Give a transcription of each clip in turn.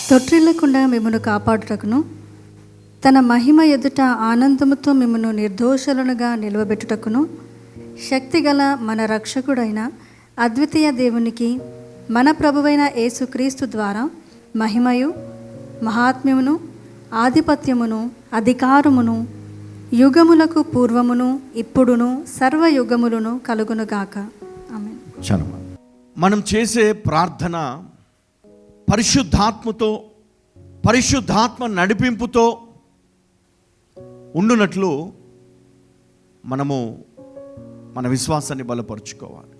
తొట్టిల్లకుండా మిమ్మను కాపాడుటకును తన మహిమ ఎదుట ఆనందముతో మిమ్మను నిర్దోషులనుగా నిలవబెట్టుటకును శక్తిగల మన రక్షకుడైన అద్వితీయ దేవునికి మన ప్రభువైన యేసుక్రీస్తు ద్వారా మహిమయు మహాత్మ్యమును ఆధిపత్యమును అధికారమును యుగములకు పూర్వమును ఇప్పుడును సర్వయుగములను కలుగునుగాక. ఆమేన్. చలమా మనం చేసే ప్రార్థన పరిశుద్ధాత్మతో, పరిశుద్ధాత్మ నడిపింపుతో ఉండునట్లు మనము మన విశ్వాసాన్ని బలపరుచుకోవాలి.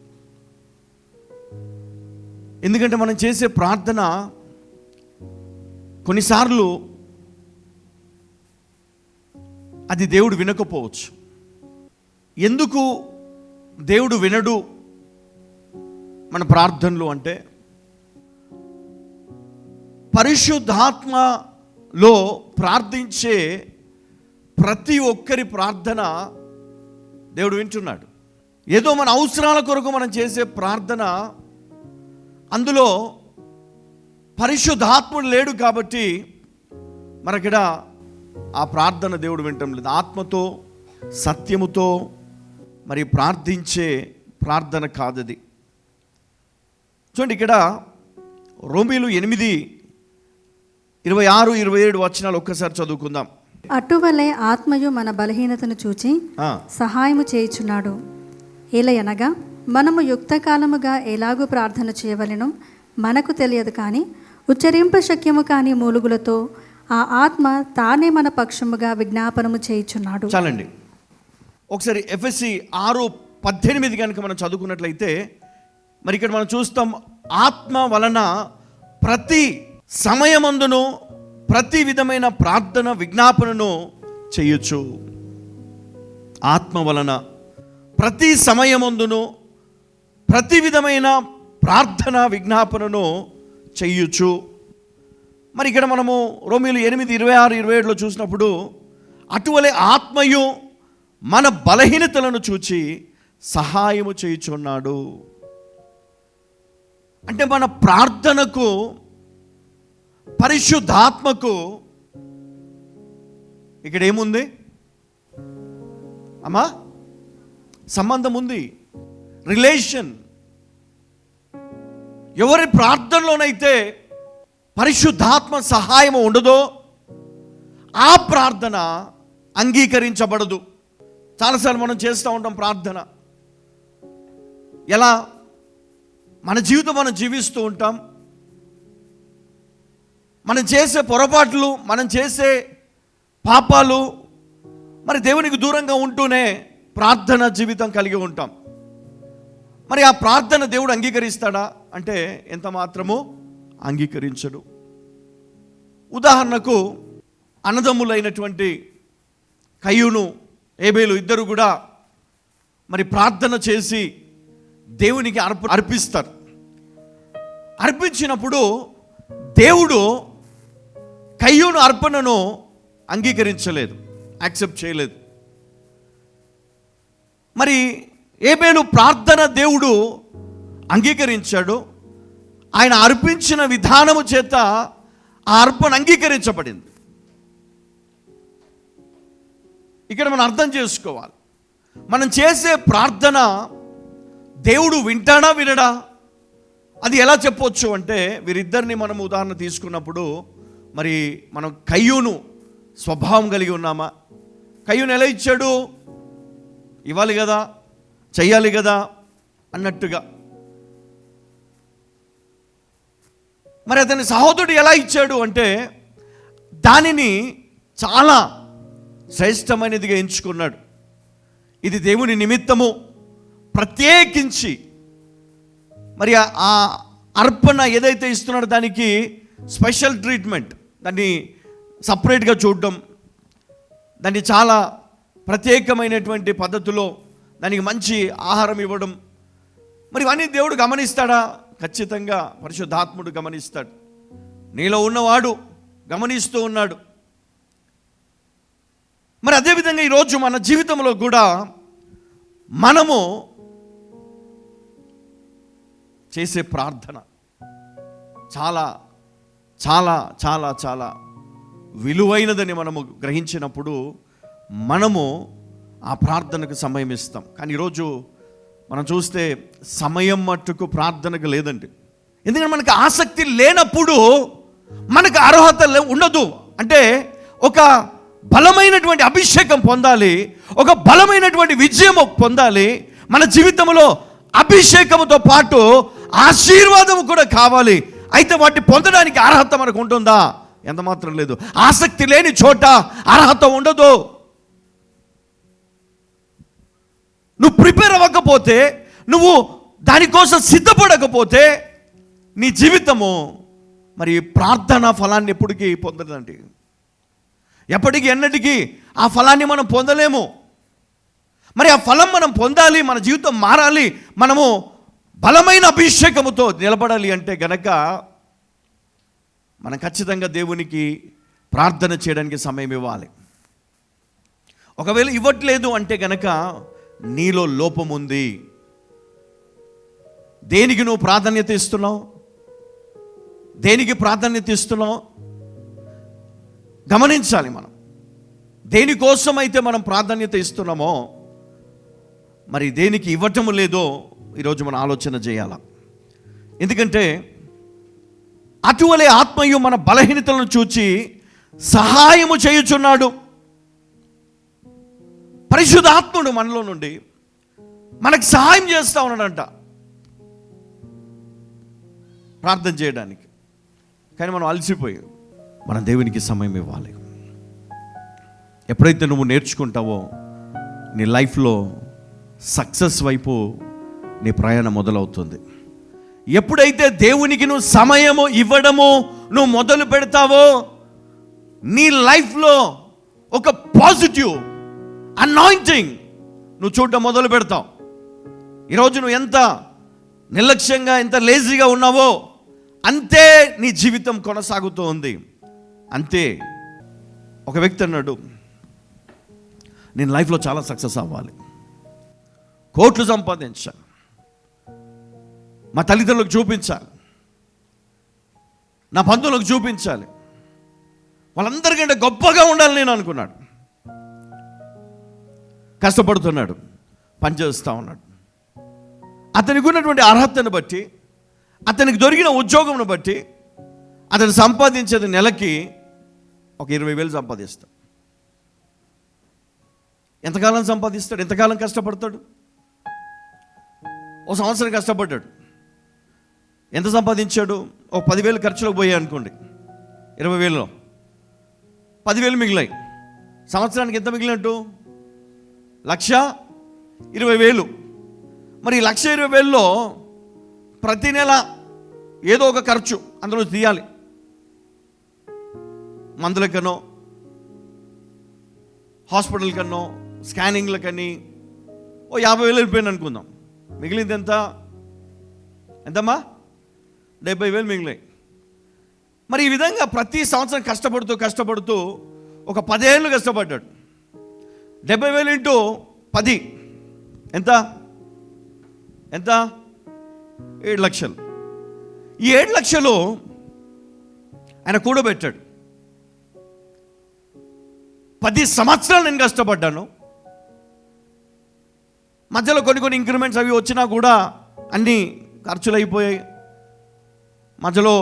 ఎందుకంటే మనం చేసే ప్రార్థన కొన్నిసార్లు అది దేవుడు వినకపోవచ్చు. ఎందుకు దేవుడు వినడు మన ప్రార్థనలు అంటే, పరిశుద్ధాత్మలో ప్రార్థించే ప్రతి ఒక్కరి ప్రార్థన దేవుడు వింటున్నాడు. ఏదో మన అవసరాల కొరకు మనం చేసే ప్రార్థన, అందులో పరిశుద్ధాత్ముడు లేడు కాబట్టి మనకిడ ఆ ప్రార్థన దేవుడు వింటం లేదు. ఆత్మతో సత్యముతో మరి ప్రార్థించే ప్రార్థన కాదది. చూడండి, ఇక్కడ రోమీలు 8:26-27 వచనాలు ఒక్కసారి చదువుకుందాం. అటువలే ఆత్మయు మన బలహీనతను చూచి సహాయము చేయుచున్నాడు. ఏలయనగా మనము యుక్తకాలముగా ఎలాగూ ప్రార్థన చేయవలెనో మనకు తెలియదు, కానీ ఉచ్చరింప శక్యము కాని మూలుగులతో ఆ ఆత్మ తానే మన పక్షముగా విజ్ఞాపనము చేయుచున్నాడు. చాలండి. ఒకసారి ఎఫెసీ 6:18 కనుక మనం చదువుకున్నట్లయితే, మరి ఇక్కడ మనం చూస్తాం, ఆత్మ వలన ప్రతి సమయమందును ప్రతి విధమైన ప్రార్థన విజ్ఞాపనను చేయొచ్చు. ఆత్మ వలన ప్రతి సమయమందును ప్రతి విధమైన ప్రార్థన విజ్ఞాపనను చేయొచ్చు. మరి ఇక్కడ మనము రోమీలు 8:26-27 చూసినప్పుడు, అటువలే ఆత్మయు మన బలహీనతలను చూచి సహాయము చేయుచున్నాడు. అంటే మన ప్రార్థనకు పరిశుద్ధాత్మకు ఇక్కడ ఏముంది అమ్మా? సంబంధం ఉంది, రిలేషన్. ఎవరి ప్రార్థనలోనైతే పరిశుద్ధాత్మ సహాయం ఉండదో ఆ ప్రార్థన అంగీకరించబడదు. చాలాసార్లు మనం చేస్తూ ఉంటాం ప్రార్థన. ఎలా? మన జీవితం మనం జీవిస్తూ ఉంటాం. మనం చేసే పొరపాట్లు, మనం చేసే పాపాలు, మరి దేవునికి దూరంగా ఉంటూనే ప్రార్థన జీవితం కలిగి ఉంటాం. మరి ఆ ప్రార్థన దేవుడు అంగీకరిస్తాడా అంటే ఎంత మాత్రమూ అంగీకరించడు. ఉదాహరణకు, అన్నదమ్ములైనటువంటి కయ్యూను ఏబేలు ఇద్దరు కూడా మరి ప్రార్థన చేసి దేవునికి అర్పిస్తారు. అర్పించినప్పుడు దేవుడు కయ్యూను అర్పణను అంగీకరించలేదు, యాక్సెప్ట్ చేయలేదు. మరి ఏబేలు ప్రార్థన దేవుడు అంగీకరించాడు. ఆయన అర్పించిన విధానము చేత ఆ అర్పణ అంగీకరించబడింది. ఇక్కడ మనం అర్థం చేసుకోవాలి, మనం చేసే ప్రార్థన దేవుడు వింటాడా వినడా? అది ఎలా చెప్పొచ్చు అంటే, వీరిద్దరిని మనం ఉదాహరణ తీసుకున్నప్పుడు, మరి మనం కయ్యూను స్వభావం కలిగి ఉన్నామా? కయ్యూను ఎలా ఇచ్చాడు? ఇవ్వాలి కదా, చెయ్యాలి కదా అన్నట్టుగా. మరి అతని సహోదరుడు ఎలా ఇచ్చాడు అంటే, దానిని చాలా శ్రేష్టమైనదిగా ఎంచుకున్నాడు. ఇది దేవుని నిమిత్తము ప్రత్యేకించి మరి ఆ అర్పణ ఏదైతే ఇస్తున్నాడో దానికి స్పెషల్ ట్రీట్మెంట్, దాన్ని సపరేట్గా చూడడం, దాన్ని చాలా ప్రత్యేకమైనటువంటి పద్ధతిలో దానికి మంచి ఆహారం ఇవ్వడం, మరి ఇవన్నీ దేవుడు గమనిస్తాడా? ఖచ్చితంగా పరిశుద్ధాత్ముడు గమనిస్తాడు. నీలో ఉన్నవాడు గమనిస్తూ ఉన్నాడు. మరి అదేవిధంగా ఈరోజు మన జీవితంలో కూడా మనము చేసే ప్రార్థన చాలా చాలా చాలా చాలా విలువైనదని మనము గ్రహించినప్పుడు మనము ఆ ప్రార్థనకు సమయం ఇస్తాం. కానీ ఈరోజు మనం చూస్తే సమయం మట్టుకు ప్రార్థనకు లేదండి. ఎందుకంటే మనకు ఆసక్తి లేనప్పుడు మనకు అర్హత ఉండదు. అంటే ఒక బలమైనటువంటి అభిషేకం పొందాలి, ఒక బలమైనటువంటి విజయం పొందాలి. మన జీవితంలో అభిషేకంతో పాటు ఆశీర్వాదం కూడా కావాలి. అయితే వాటిని పొందడానికి అర్హత మనకు ఉంటుందా? ఎంత మాత్రం లేదు. ఆసక్తి లేని చోట అర్హత ఉండదు. నువ్వు ప్రిపేర్ అవ్వకపోతే, నువ్వు దానికోసం సిద్ధపడకపోతే నీ జీవితము మరి ప్రార్థన ఫలాన్ని ఎప్పటికీ పొందదండి. ఎప్పటికీ ఎన్నటికీ ఆ ఫలాన్ని మనం పొందలేము. మరి ఆ ఫలం మనం పొందాలి, మన జీవితం మారాలి, మనము బలమైన అభిషేకముతో నిలబడాలి అంటే గనక మనం ఖచ్చితంగా దేవునికి ప్రార్థన చేయడానికి సమయం ఇవ్వాలి. ఒకవేళ ఇవ్వట్లేదు అంటే గనక నీలో లోపం ఉంది. దేనికి నువ్వు ప్రాధాన్యత ఇస్తున్నావు? దేనికి ప్రాధాన్యత ఇస్తున్నావు గమనించాలి. మనం దేనికోసం అయితే మనం ప్రాధాన్యత ఇస్తున్నామో మరి దేనికి ఇవ్వటం లేదో ఈరోజు మనం ఆలోచన చేయాలి. ఎందుకంటే అటువలే ఆత్మయు మన బలహీనతలను చూచి సహాయము చేయుచున్నాడు. పరిశుద్ధ ఆత్ముడు మనలో నుండి మనకు సహాయం చేస్తూ ఉన్నాడంట ప్రార్థన చేయడానికి. కానీ మనం అలసిపోయి మనం దేవునికి సమయం ఇవ్వాలి. ఎప్పుడైతే నువ్వు నేర్చుకుంటావో నీ లైఫ్లో సక్సెస్ వైపు నీ ప్రయాణం మొదలవుతుంది. ఎప్పుడైతే దేవునికి నువ్వు సమయము ఇవ్వడము నువ్వు మొదలు పెడతావో నీ లైఫ్లో ఒక పాజిటివ్ అనాయింటింగ్ నువ్వు చూడటం మొదలు పెడతావు. ఈరోజు నువ్వు ఎంత నిర్లక్ష్యంగా, ఎంత లేజీగా ఉన్నావో అంతే నీ జీవితం కొనసాగుతూ ఉంది. అంతే. ఒక వ్యక్తి అన్నాడు, నేను లైఫ్లో చాలా సక్సెస్ అవ్వాలి, కోట్లు సంపాదించాలి, మా తల్లిదండ్రులకు చూపించాలి, నా బంధువులకు చూపించాలి, వాళ్ళందరికంటే గొప్పగా ఉండాలి నేను అనుకున్నాడు. కష్టపడుతున్నాడు, పనిచేస్తూ ఉన్నాడు. అతనికి ఉన్నటువంటి అర్హతను బట్టి, అతనికి దొరికిన ఉద్యోగంను బట్టి అతను సంపాదించేది నెలకి ఒక 20,000 సంపాదిస్తాడు. ఎంతకాలం సంపాదిస్తాడు? ఎంతకాలం కష్టపడతాడు? ఒక సంవత్సరం కష్టపడ్డాడు. ఎంత సంపాదించాడు? ఒక 10,000 ఖర్చులకు పోయాయి అనుకోండి. 20,000లో 10,000 మిగిలాయి. సంవత్సరానికి ఎంత మిగిలినట్టు? 1,20,000. మరి 1,20,000లో ప్రతి నెల ఏదో ఒక ఖర్చు అందులో తీయాలి. మందులకనో, హాస్పిటల్ కన్నో, స్కానింగ్లకని ఓ 50,000 వెళ్ళిపోయింది అనుకుందాం. మిగిలింది ఎంతమ్మా? 70,000 మిగిలాయి. మరి ఈ విధంగా ప్రతి సంవత్సరం కష్టపడుతూ ఒక 10 ఏళ్ళు కష్టపడ్డాడు. 70,000 ఇంటూ 10 ఎంత? 7 లక్షలు. ఈ 7 లక్షలు ఆయన కూడబెట్టాడు. 10 సంవత్సరాలు నేను కష్టపడ్డాను. మధ్యలో కొన్ని ఇంక్రిమెంట్స్ అవి వచ్చినా కూడా అన్నీ ఖర్చులు అయిపోయాయి. మధ్యలో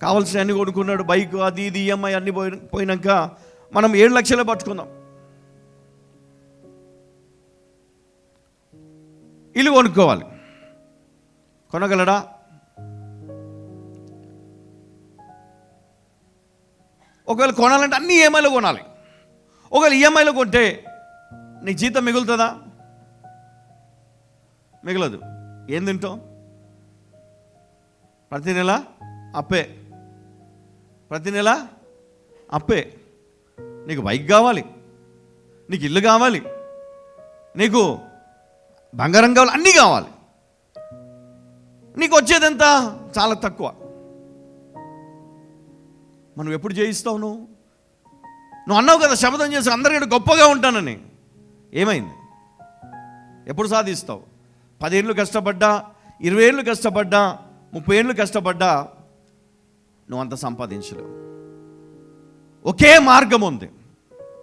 కావాల్సిన అన్ని కొనుక్కున్నాడు, బైక్ అది ఇది ఈఎంఐ అన్నీ పోయినాక మనం 7 లక్షలే పట్టుకుందాం. ఇల్లు కొనుక్కోవాలి, కొనగలడా? ఒకవేళ కొనాలంటే అన్ని ఈఎంఐలో కొనాలి. ఒకవేళ ఈఎంఐలో కొంటే నీకు జీతం మిగులుతుందా? మిగలదు. ఏం తింటావు? ప్రతి నెల అప్పే. నీకు బైక్ కావాలి, నీకు ఇల్లు కావాలి, నీకు బంగారం కావాలి, అన్నీ కావాలి. నీకు వచ్చేది ఎంత? చాలా తక్కువ. మనం ఎప్పుడు జయిస్తావు? నువ్వు అన్నావు కదా, శపథం చేసి అందరికంటే గొప్పగా ఉంటానని. ఏమైంది? ఎప్పుడు సాధిస్తావు? 10 ఏళ్ళు కష్టపడ్డా, 20 ఏళ్ళు కష్టపడ్డా, 30 ఏళ్ళు కష్టపడ్డా నువ్వు అంత సంపాదించలేవు. ఒకే మార్గం ఉంది.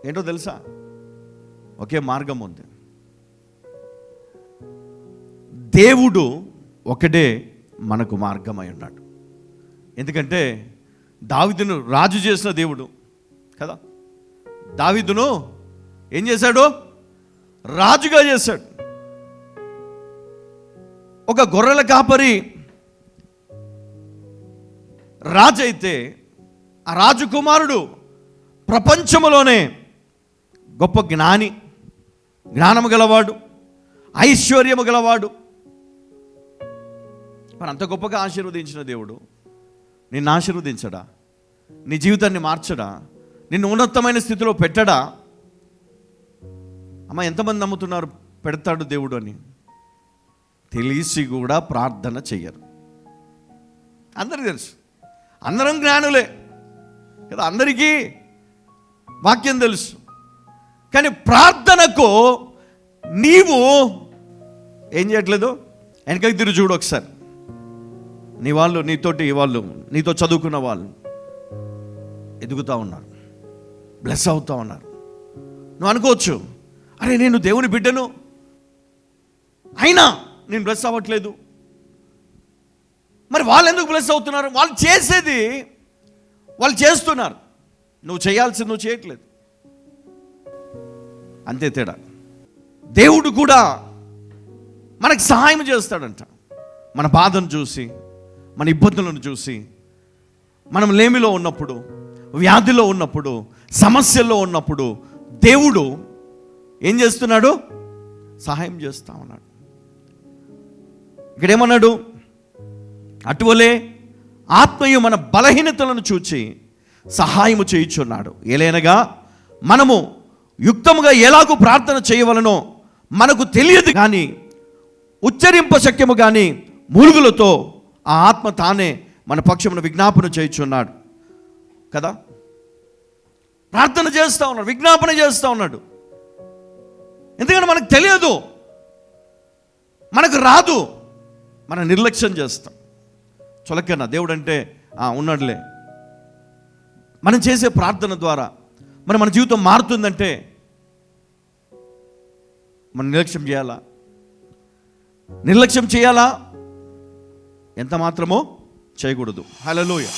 ఏంటో తెలుసా? ఒకే మార్గం ఉంది. దేవుడు ఒకడే మనకు మార్గమై ఉన్నాడు. ఎందుకంటే దావీదును రాజు చేసిన దేవుడు కదా. దావీదును ఏం చేశాడు? రాజుగా చేశాడు. ఒక గొర్రెల కాపరి రాజు అయితే ఆ రాజకుమారుడు ప్రపంచములోనే గొప్ప జ్ఞానము గలవాడు, ఐశ్వర్యము గలవాడు. మరి అంత గొప్పగా ఆశీర్వదించిన దేవుడు నిన్ను ఆశీర్వదించడా? నీ జీవితాన్ని మార్చడా? నిన్ను ఉన్నతమైన స్థితిలో పెట్టడా? అమ్మ, ఎంతమంది నమ్ముతున్నారు పెడతాడు దేవుడు అని? తెలిసి కూడా ప్రార్థన చెయ్యరు. అందరికీ తెలుసు, అందరం జ్ఞానులే కదా, అందరికీ వాక్యం తెలుసు. కానీ ప్రార్థనకు నీవు ఏం చేయట్లేదు? వెనకకి తిరిగి చూడు ఒకసారి. నీ వాళ్ళు, నీతో చదువుకున్న వాళ్ళు ఎదుగుతూ ఉన్నారు, బ్లెస్ అవుతూ ఉన్నారు. నువ్వు అనుకోవచ్చు, అరే నేను దేవుని బిడ్డను, అయినా నేను బ్లెస్ అవ్వట్లేదు. మరి వాళ్ళు ఎందుకు బ్లెస్ అవుతున్నారు? వాళ్ళు చేసేది వాళ్ళు చేస్తున్నారు, నువ్వు చేయాల్సింది నువ్వు చేయట్లేదు. అంతే తేడా. దేవుడు కూడా మనకు సహాయం చేస్తాడంట. మన బాధను చూసి, మన ఇబ్బందులను చూసి, మనం లేమిలో ఉన్నప్పుడు, వ్యాధిలో ఉన్నప్పుడు, సమస్యల్లో ఉన్నప్పుడు దేవుడు ఏం చేస్తున్నాడు? సహాయం చేస్తా ఉన్నాడు. ఇక్కడేమన్నాడు? అటువలే ఆత్మయు మన బలహీనతలను చూచి సహాయము చేయుచున్నాడు. ఏలైనగా మనము యుక్తముగా ఎలాగూ ప్రార్థన చేయవలనో మనకు తెలియదు కానీ, ఉచ్చరింప శక్యము కానీ మూలుగులతో ఆ ఆత్మ తానే మన పక్షమున విజ్ఞాపన చేయుచున్నాడు కదా. ప్రార్థన చేస్తూ ఉన్నాడు, విజ్ఞాపన చేస్తూ ఉన్నాడు. ఎందుకంటే మనకు తెలియదు, మనకు రాదు, మనం నిర్లక్ష్యం చేస్తాం. చులకన్నా దేవుడు అంటే ఉన్నాడులే. మనం చేసే ప్రార్థన ద్వారా మన జీవితం మారుతుందంటే మనం నిర్లక్ష్యం చేయాలా? ఎంత మాత్రమో చేయకూడదు. హల్లెలూయా.